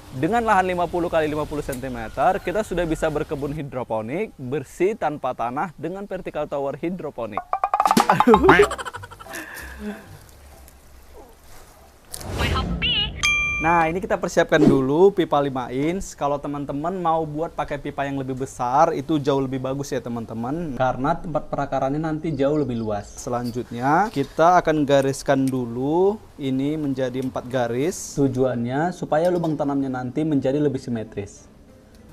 Dengan lahan 50 kali 50 cm, kita sudah bisa berkebun hidroponik, bersih tanpa tanah dengan vertical tower hidroponik. Aduh. Nah, ini kita persiapkan dulu pipa 5 inch. Kalau teman-teman mau buat pakai pipa yang lebih besar, itu jauh lebih bagus ya teman-teman. Karena tempat perakarannya nanti jauh lebih luas. Selanjutnya, kita akan gariskan dulu ini menjadi 4 garis. Tujuannya supaya lubang tanamnya nanti menjadi lebih simetris.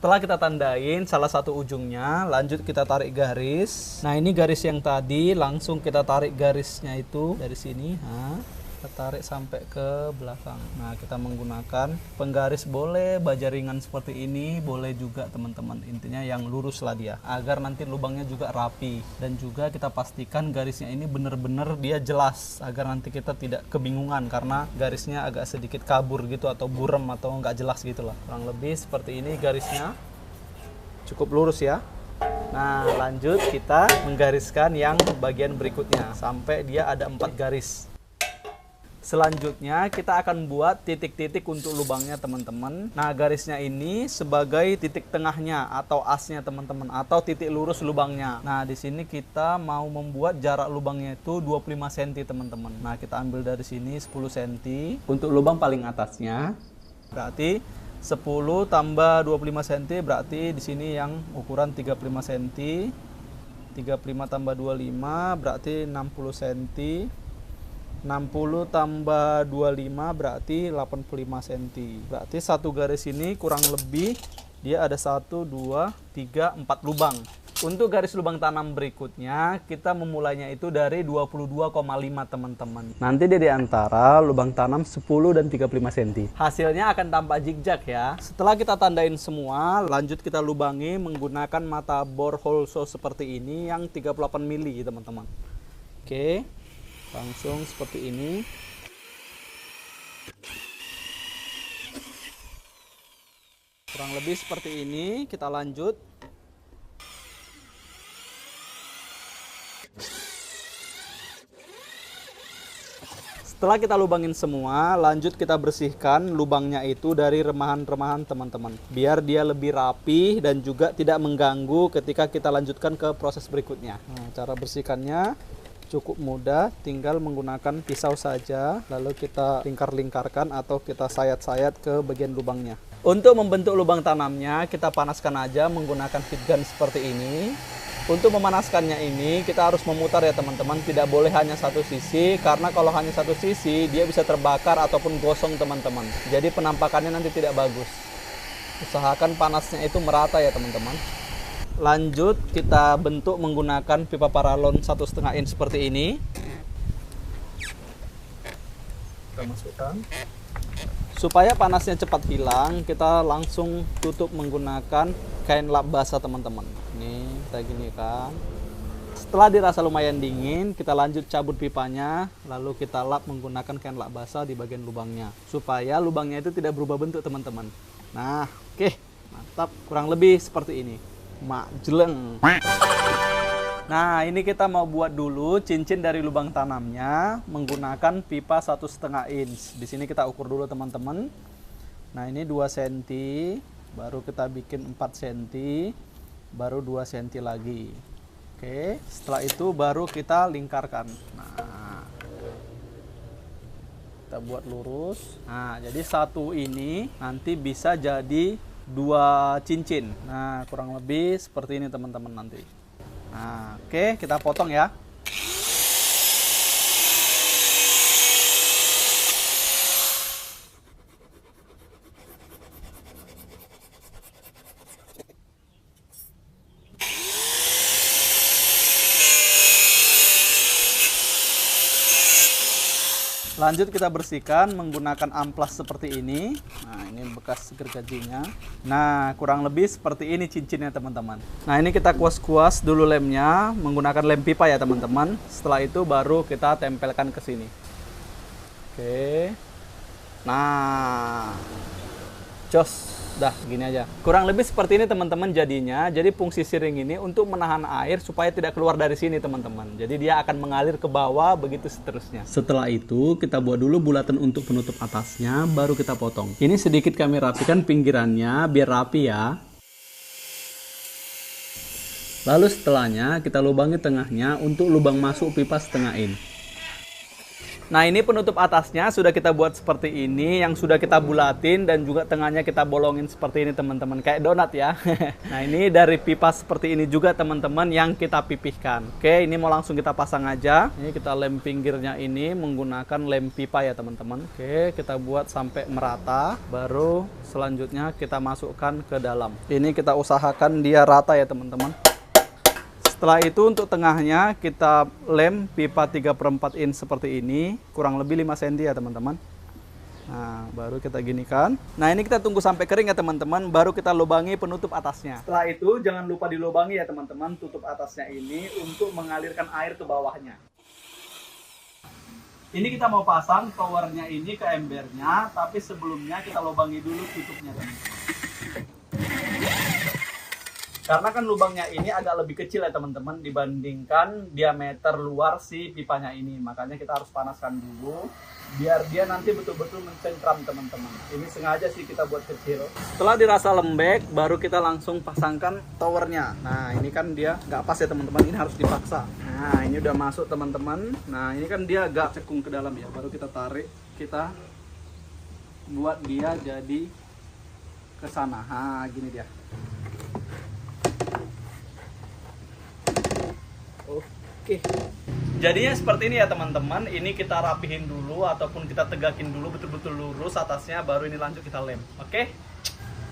Setelah kita tandain salah satu ujungnya, lanjut kita tarik garis. Nah, ini garis yang tadi, langsung kita tarik garisnya itu dari sini. Kita tarik sampai ke belakang. Nah, kita menggunakan penggaris, boleh baja ringan seperti ini, boleh juga teman-teman. Intinya yang lurus lah dia, agar nanti lubangnya juga rapi. Dan juga kita pastikan garisnya ini benar-benar dia jelas, agar nanti kita tidak kebingungan karena garisnya agak sedikit kabur gitu atau burem atau nggak jelas gitu lah. Kurang lebih seperti ini garisnya. Cukup lurus ya. Nah, lanjut kita menggariskan yang bagian berikutnya sampai dia ada 4 garis. Selanjutnya kita akan buat titik-titik untuk lubangnya teman-teman. Nah, garisnya ini sebagai titik tengahnya atau asnya teman-teman, atau titik lurus lubangnya. Nah, di sini kita mau membuat jarak lubangnya itu 25 cm teman-teman. Nah, kita ambil dari sini 10 cm untuk lubang paling atasnya. Berarti 10 tambah 25 cm berarti di sini yang ukuran 35 cm. 35 tambah 25 berarti 60 cm. 60 tambah 25 berarti 85 cm. Berarti satu garis ini kurang lebih dia ada 1, 2, 3, 4 lubang. Untuk garis lubang tanam berikutnya kita memulainya itu dari 22,5 teman-teman. Nanti dia di antara lubang tanam 10 dan 35 cm. Hasilnya akan tampak zigzag ya. Setelah kita tandain semua, lanjut kita lubangi menggunakan mata bor hole saw seperti ini yang 38 mili teman-teman. Oke. Langsung seperti ini. Kurang lebih seperti ini, kita lanjut. Setelah kita lubangin semua, lanjut kita bersihkan lubangnya itu dari remahan-remahan teman-teman. Biar dia lebih rapi dan juga tidak mengganggu ketika kita lanjutkan ke proses berikutnya. Nah, cara bersihkannya cukup mudah, tinggal menggunakan pisau saja, lalu kita lingkar-lingkarkan atau kita sayat-sayat ke bagian lubangnya. Untuk membentuk lubang tanamnya, kita panaskan aja menggunakan heat gun seperti ini. Untuk memanaskannya ini, kita harus memutar ya teman-teman, tidak boleh hanya satu sisi, karena kalau hanya satu sisi, dia bisa terbakar ataupun gosong teman-teman. Jadi penampakannya nanti tidak bagus. Usahakan panasnya itu merata ya teman-teman. Lanjut kita bentuk menggunakan pipa paralon 1,5 inch seperti ini. Kita masukkan. Supaya panasnya cepat hilang, kita langsung tutup menggunakan kain lap basah teman-teman. Ini kita ginikan. Setelah dirasa lumayan dingin, kita lanjut cabut pipanya, lalu kita lap menggunakan kain lap basah di bagian lubangnya, supaya lubangnya itu tidak berubah bentuk teman-teman. Nah, oke, mantap. Kurang lebih seperti ini. Jeleng. Nah, ini kita mau buat dulu cincin dari lubang tanamnya menggunakan pipa 1,5 inch. Di sini kita ukur dulu teman-teman. Nah, ini 2 cm, baru kita bikin 4 cm, baru 2 cm lagi. Oke, setelah itu baru kita lingkarkan. Nah, kita buat lurus. Nah, jadi satu ini nanti bisa jadi 2 cincin. Nah, kurang lebih seperti ini teman-teman nanti. Nah, oke, kita potong ya. Lanjut kita bersihkan menggunakan amplas seperti ini. Nah, ini bekas gergajinya. Nah, kurang lebih seperti ini cincinnya teman-teman. Nah, ini kita kuas-kuas dulu lemnya menggunakan lem pipa ya teman-teman. Setelah itu baru kita tempelkan ke sini. Oke. Nah, jos. Dah, gini aja. Kurang lebih seperti ini teman-teman jadinya. Jadi fungsi siring ini untuk menahan air supaya tidak keluar dari sini teman-teman. Jadi dia akan mengalir ke bawah, begitu seterusnya. Setelah itu kita buat dulu bulatan untuk penutup atasnya, baru kita potong. Ini sedikit kami rapikan pinggirannya biar rapi ya. Lalu setelahnya kita lubangi tengahnya untuk lubang masuk pipa setengah in. Nah, ini penutup atasnya sudah kita buat seperti ini, yang sudah kita bulatin dan juga tengahnya kita bolongin seperti ini teman-teman, kayak donat ya. Nah, ini dari pipa seperti ini juga teman-teman yang kita pipihkan. Oke, ini mau langsung kita pasang aja. Ini kita lem pinggirnya ini menggunakan lem pipa ya teman-teman. Oke, kita buat sampai merata, baru selanjutnya kita masukkan ke dalam. Ini kita usahakan dia rata ya teman-teman. Setelah itu untuk tengahnya kita lem pipa 3/4 in seperti ini, kurang lebih 5 cm ya teman-teman. Nah, baru kita ginikan. Nah, ini kita tunggu sampai kering ya teman-teman, baru kita lubangi penutup atasnya. Setelah itu jangan lupa dilubangi ya teman-teman, tutup atasnya ini untuk mengalirkan air ke bawahnya. Ini kita mau pasang towernya ini ke embernya, tapi sebelumnya kita lubangi dulu tutupnya teman-teman. Karena kan lubangnya ini agak lebih kecil ya teman-teman dibandingkan diameter luar si pipanya ini. Makanya kita harus panaskan dulu biar dia nanti betul-betul mencengkram teman-teman. Ini sengaja sih kita buat kecil. Setelah dirasa lembek baru kita langsung pasangkan towernya. Nah, ini kan dia nggak pas ya teman-teman, ini harus dipaksa. Nah, ini udah masuk teman-teman. Nah, ini kan dia agak cekung ke dalam ya. Baru kita tarik, kita buat dia jadi ke sana. Nah, gini dia. Oke, jadinya seperti ini ya teman-teman. Ini kita rapihin dulu ataupun kita tegakin dulu betul-betul lurus atasnya, baru ini lanjut kita lem. Oke,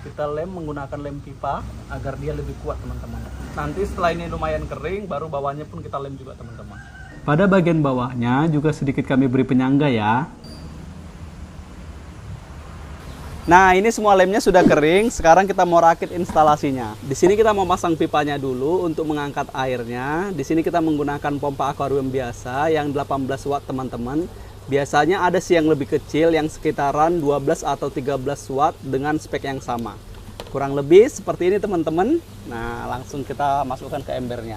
kita lem menggunakan lem pipa agar dia lebih kuat teman-teman. Nanti setelah ini lumayan kering, baru bawahnya pun kita lem juga teman-teman. Pada bagian bawahnya juga sedikit kami beri penyangga ya. Nah, ini semua lemnya sudah kering. Sekarang kita mau rakit instalasinya. Di sini kita mau pasang pipanya dulu untuk mengangkat airnya. Di sini kita menggunakan pompa akuarium biasa yang 18 watt teman-teman. Biasanya ada sih yang lebih kecil yang sekitaran 12 atau 13 watt dengan spek yang sama. Kurang lebih seperti ini teman-teman. Nah, langsung kita masukkan ke embernya.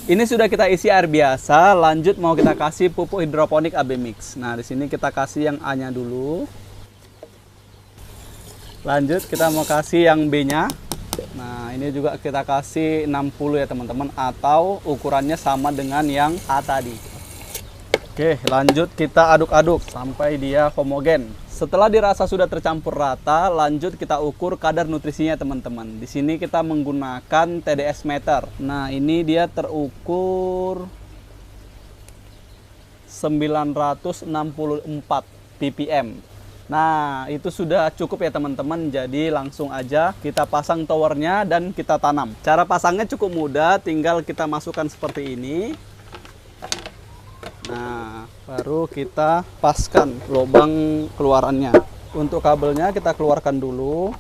Ini sudah kita isi air biasa, lanjut mau kita kasih pupuk hidroponik AB Mix. Nah, di sini kita kasih yang A-nya dulu. Lanjut kita mau kasih yang B-nya. Nah, ini juga kita kasih 60 ya teman-teman, atau ukurannya sama dengan yang A tadi. Oke, lanjut kita aduk-aduk sampai dia homogen. Setelah dirasa sudah tercampur rata, lanjut kita ukur kadar nutrisinya teman-teman. Di sini kita menggunakan TDS meter. Nah, ini dia terukur 964 ppm. Nah, itu sudah cukup ya teman-teman. Jadi langsung aja kita pasang towernya dan kita tanam. Cara pasangnya cukup mudah, tinggal kita masukkan seperti ini. Nah, baru kita paskan lubang keluarannya. Untuk kabelnya kita keluarkan dulu.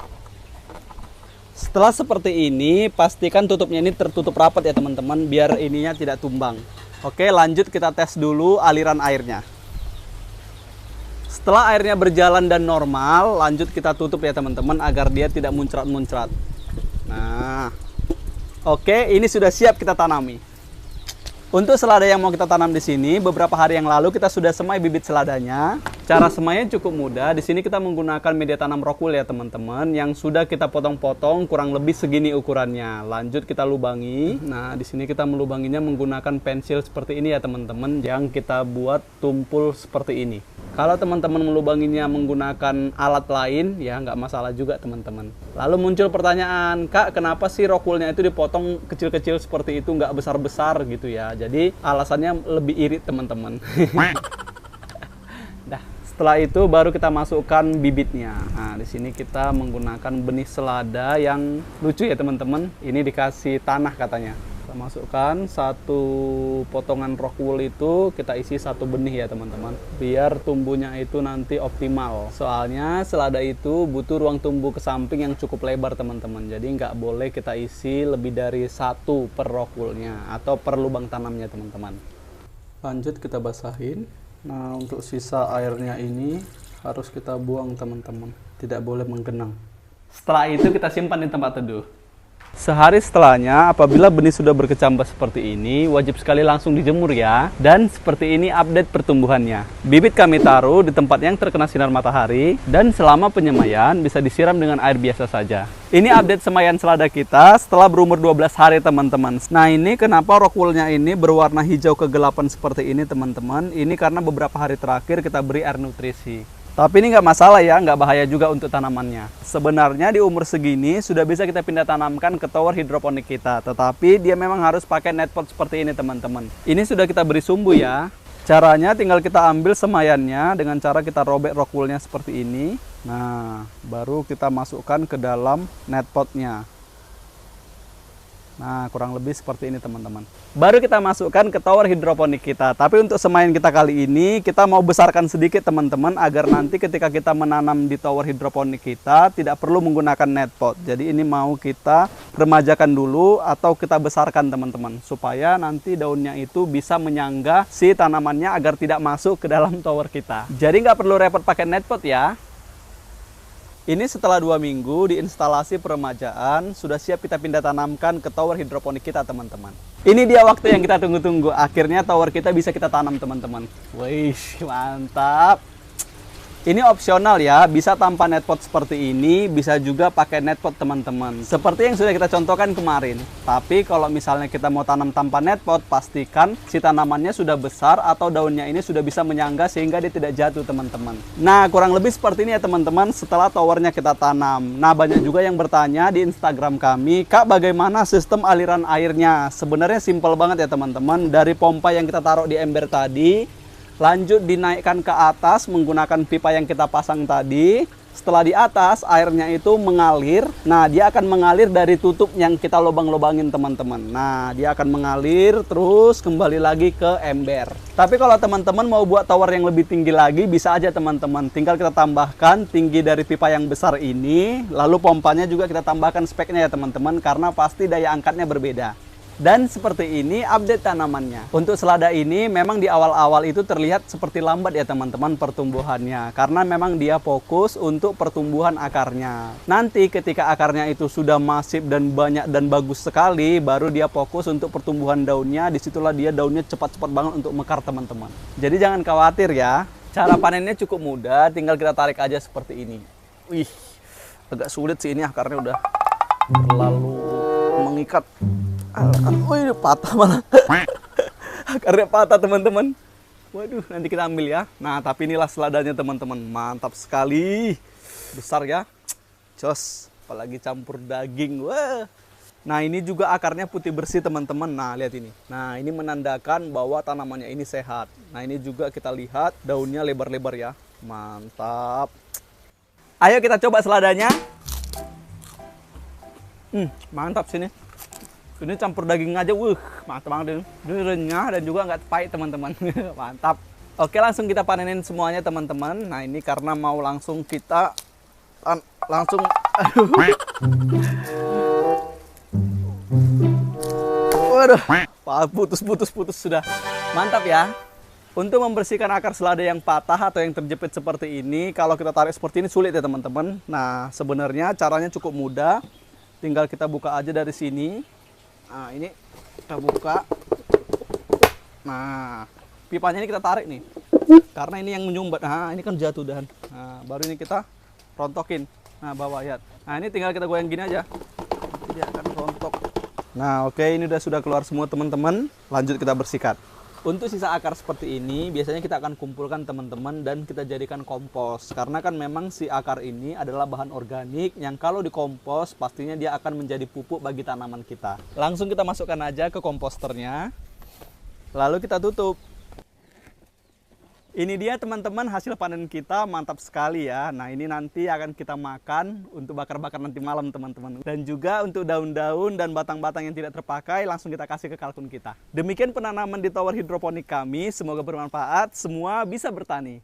Setelah seperti ini, pastikan tutupnya ini tertutup rapat ya teman-teman, biar ininya tidak tumbang. Oke, lanjut kita tes dulu aliran airnya. Setelah airnya berjalan dan normal, lanjut kita tutup ya teman-teman agar dia tidak muncrat-muncrat. Nah, oke, ini sudah siap kita tanami. Untuk selada yang mau kita tanam di sini, beberapa hari yang lalu kita sudah semai bibit seladanya. Cara semainya cukup mudah. Di sini kita menggunakan media tanam rockwool ya teman-teman, yang sudah kita potong-potong kurang lebih segini ukurannya. Lanjut kita lubangi. Nah, di sini kita melubanginya menggunakan pensil seperti ini ya teman-teman, yang kita buat tumpul seperti ini. Kalau teman-teman melubanginya menggunakan alat lain, ya nggak masalah juga teman-teman. Lalu muncul pertanyaan, Kak, kenapa sih rockwoolnya itu dipotong kecil-kecil seperti itu, nggak besar-besar gitu ya? Jadi alasannya lebih irit teman-teman. Nah, setelah itu baru kita masukkan bibitnya. Nah, di sini kita menggunakan benih selada yang lucu ya teman-teman. Ini dikasih tanah katanya. Kita masukkan satu potongan rockwool itu, kita isi satu benih ya teman-teman, biar tumbuhnya itu nanti optimal. Soalnya selada itu butuh ruang tumbuh ke samping yang cukup lebar teman-teman, jadi nggak boleh kita isi lebih dari satu per rockwoolnya atau per lubang tanamnya teman-teman. Lanjut kita basahin. Nah, untuk sisa airnya ini harus kita buang teman-teman, tidak boleh menggenang. Setelah itu kita simpan di tempat teduh. Sehari setelahnya, apabila benih sudah berkecambah seperti ini, wajib sekali langsung dijemur ya. Dan seperti ini update pertumbuhannya. Bibit kami taruh di tempat yang terkena sinar matahari, dan selama penyemaian bisa disiram dengan air biasa saja. Ini update semaian selada kita setelah berumur 12 hari teman-teman. Nah ini kenapa rockwoolnya ini berwarna hijau kegelapan seperti ini teman-teman. Ini karena beberapa hari terakhir kita beri air nutrisi. Tapi ini nggak masalah ya, nggak bahaya juga untuk tanamannya. Sebenarnya di umur segini sudah bisa kita pindah tanamkan ke tower hidroponik kita. Tetapi dia memang harus pakai net pot seperti ini teman-teman. Ini sudah kita beri sumbu ya. Caranya tinggal kita ambil semaiannya dengan cara kita robek rockwoolnya seperti ini. Nah, baru kita masukkan ke dalam net potnya. Nah, kurang lebih seperti ini teman-teman. Baru kita masukkan ke tower hidroponik kita. Tapi untuk semaian kita kali ini, kita mau besarkan sedikit teman-teman, agar nanti ketika kita menanam di tower hidroponik kita, tidak perlu menggunakan net pot. Jadi ini mau kita remajakan dulu atau kita besarkan teman-teman, supaya nanti daunnya itu bisa menyangga si tanamannya agar tidak masuk ke dalam tower kita. Jadi nggak perlu repot pakai net pot ya. Ini setelah 2 minggu di instalasi peremajaan, sudah siap kita pindah tanamkan ke tower hidroponik kita teman-teman. Ini dia waktu yang kita tunggu-tunggu. Akhirnya tower kita bisa kita tanam teman-teman. Wih, mantap. Ini opsional ya, bisa tanpa net pot seperti ini, bisa juga pakai net pot teman-teman. Seperti yang sudah kita contohkan kemarin. Tapi kalau misalnya kita mau tanam tanpa net pot, pastikan si tanamannya sudah besar atau daunnya ini sudah bisa menyangga sehingga dia tidak jatuh teman-teman. Nah, kurang lebih seperti ini ya teman-teman setelah towernya kita tanam. Nah, banyak juga yang bertanya di Instagram kami, Kak bagaimana sistem aliran airnya? Sebenarnya simpel banget ya teman-teman. Dari pompa yang kita taruh di ember tadi, lanjut dinaikkan ke atas menggunakan pipa yang kita pasang tadi. Setelah di atas, airnya itu mengalir. Nah, dia akan mengalir dari tutup yang kita lubang-lubangin teman-teman. Nah, dia akan mengalir terus kembali lagi ke ember. Tapi kalau teman-teman mau buat tower yang lebih tinggi lagi, bisa aja teman-teman. Tinggal kita tambahkan tinggi dari pipa yang besar ini. Lalu pompanya juga kita tambahkan speknya ya teman-teman, karena pasti daya angkatnya berbeda. Dan seperti ini update tanamannya. Untuk selada ini memang di awal-awal itu terlihat seperti lambat ya teman-teman pertumbuhannya. Karena memang dia fokus untuk pertumbuhan akarnya. Nanti ketika akarnya itu sudah masif dan banyak dan bagus sekali, baru dia fokus untuk pertumbuhan daunnya. Disitulah dia daunnya cepat-cepat banget untuk mekar teman-teman. Jadi jangan khawatir ya. Cara panennya cukup mudah, tinggal kita tarik aja seperti ini. Wih, agak sulit sih ini akarnya udah terlalu mengikat. Wih, patah malah. Akarnya patah teman-teman. Waduh, nanti kita ambil ya. Nah, tapi inilah seladanya teman-teman. Mantap sekali. Besar ya. Jos, apalagi campur daging. Wah. Nah, ini juga akarnya putih bersih teman-teman. Nah, lihat ini. Nah, ini menandakan bahwa tanamannya ini sehat. Nah, ini juga kita lihat daunnya lebar-lebar ya. Mantap. Ayo kita coba seladanya. Mantap sini. Ini campur daging aja, mantap banget. Ini renyah dan juga nggak pahit teman-teman. Mantap. Oke, langsung kita panenin semuanya teman-teman. Nah, ini karena mau langsung kita langsung. Waduh, putus sudah. Mantap ya. Untuk membersihkan akar selada yang patah atau yang terjepit seperti ini, kalau kita tarik seperti ini sulit ya teman-teman. Nah, sebenarnya caranya cukup mudah. Tinggal kita buka aja dari sini. Nah, ini kita buka. Nah, pipanya ini kita tarik nih. Karena ini yang menyumbat. Nah, ini kan jatuh dan. Nah, baru ini kita rontokin. Nah, bawah lihat. Nah, ini tinggal kita goyang gini aja. Nanti dia akan rontok. Nah, oke, ini sudah keluar semua teman-teman. Lanjut kita bersihkan. Untuk sisa akar seperti ini, biasanya kita akan kumpulkan teman-teman dan kita jadikan kompos. Karena kan memang si akar ini adalah bahan organik yang kalau dikompos, pastinya dia akan menjadi pupuk bagi tanaman kita. Langsung kita masukkan aja ke komposternya. Lalu kita tutup. Ini dia teman-teman hasil panen kita, mantap sekali ya. Nah, ini nanti akan kita makan untuk bakar-bakar nanti malam teman-teman. Dan juga untuk daun-daun dan batang-batang yang tidak terpakai langsung kita kasih ke kalkun kita. Demikian penanaman di tower hidroponik kami, semoga bermanfaat, semua bisa bertani.